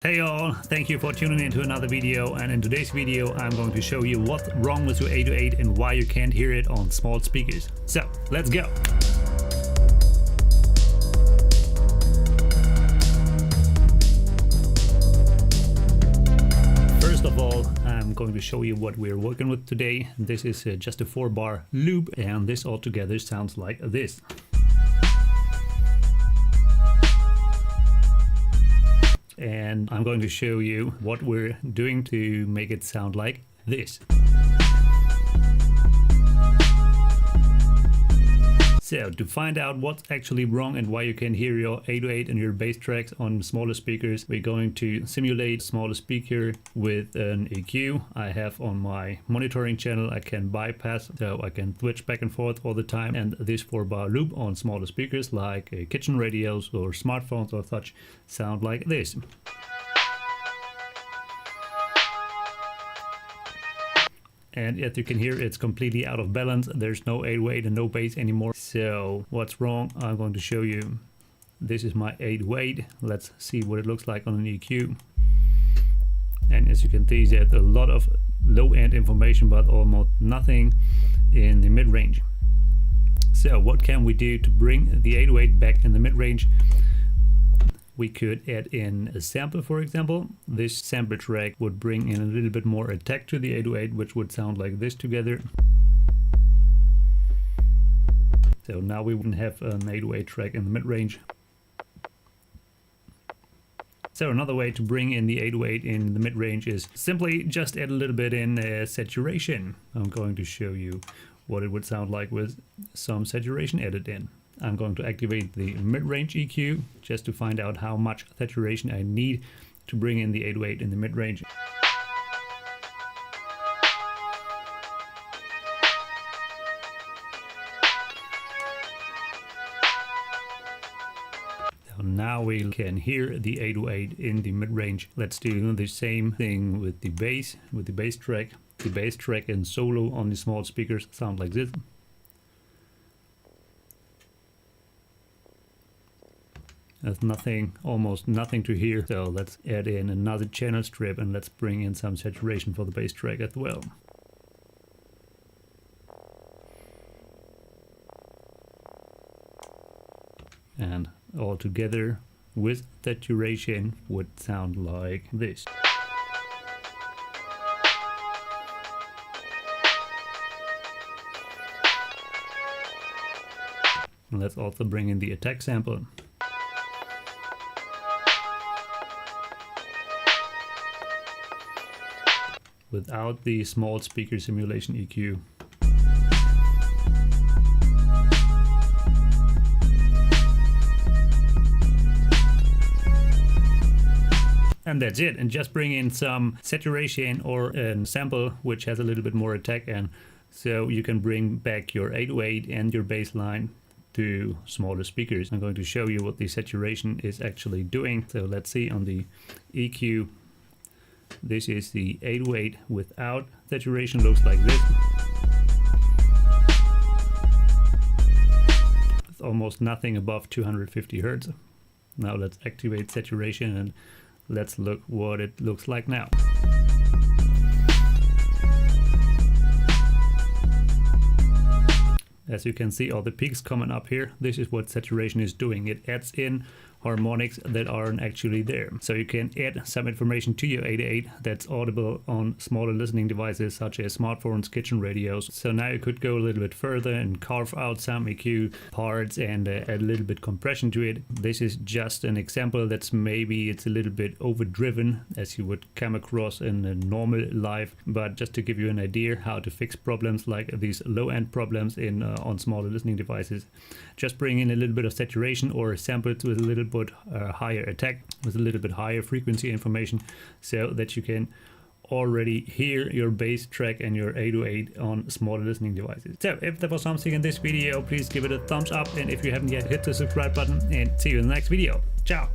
Hey all, thank you for tuning in to another video, and in today's video I'm going to show you what's wrong with your 808 and why you can't hear it on small speakers. So, let's go! First of all, I'm going to show you what we're working with today. This is just a 4-bar loop, and this altogether sounds like this. And I'm going to show you what we're doing to make it sound like this. So to find out what's actually wrong and why you can hear your 808 and your bass tracks on smaller speakers, we're going to simulate a smaller speaker with an EQ I have on my monitoring channel. I can bypass, so I can switch back and forth all the time, and this 4-bar loop on smaller speakers like kitchen radios or smartphones or such sound like this. And as you can hear, it's completely out of balance. There's no 808 and no bass anymore. So what's wrong? I'm going to show you. This is my 808. Let's see what it looks like on an EQ. And as you can see, there's a lot of low-end information, but almost nothing in the mid-range. So what can we do to bring the 808 back in the mid-range? We could add in a sample, for example. This sample track would bring in a little bit more attack to the 808, which would sound like this together. So now we wouldn't have an 808 track in the mid-range. So another way to bring in the 808 in the mid-range is simply just add a little bit in saturation. I'm going to show you what it would sound like with some saturation added in. I'm going to activate the mid-range EQ just to find out how much saturation I need to bring in the 808 in the mid-range. So now we can hear the 808 in the mid-range. Let's do the same thing with the bass track. The bass track and solo on the small speakers sound like this. There's nothing, almost nothing to hear. So let's add in another channel strip and let's bring in some saturation for the bass track as well. And all together with saturation would sound like this. And let's also bring in the attack sample. Without the small speaker simulation EQ. And that's it. And just bring in some saturation or a sample which has a little bit more attack, and so you can bring back your 808 and your bass line to smaller speakers. I'm going to show you what the saturation is actually doing. So let's see on the EQ. This is the 808 without saturation, looks like this. It's almost nothing above 250 Hertz. Now let's activate saturation and let's look what it looks like now. As you can see, all the peaks coming up here. This is what saturation is doing. It adds in harmonics that aren't actually there. So you can add some information to your 808 that's audible on smaller listening devices such as smartphones, kitchen radios. So now you could go a little bit further and carve out some EQ parts and add a little bit compression to it. This is just an example that's maybe it's a little bit overdriven as you would come across in a normal life, but just to give you an idea how to fix problems like these low-end problems in on smaller listening devices. Just bring in a little bit of saturation or samples with a little bit higher attack, with a little bit higher frequency information, so that you can already hear your bass track and your 808 on smaller listening devices. So if there was something in this video, please give it a thumbs up, and if you haven't yet, hit the subscribe button, and see you in the next video. Ciao!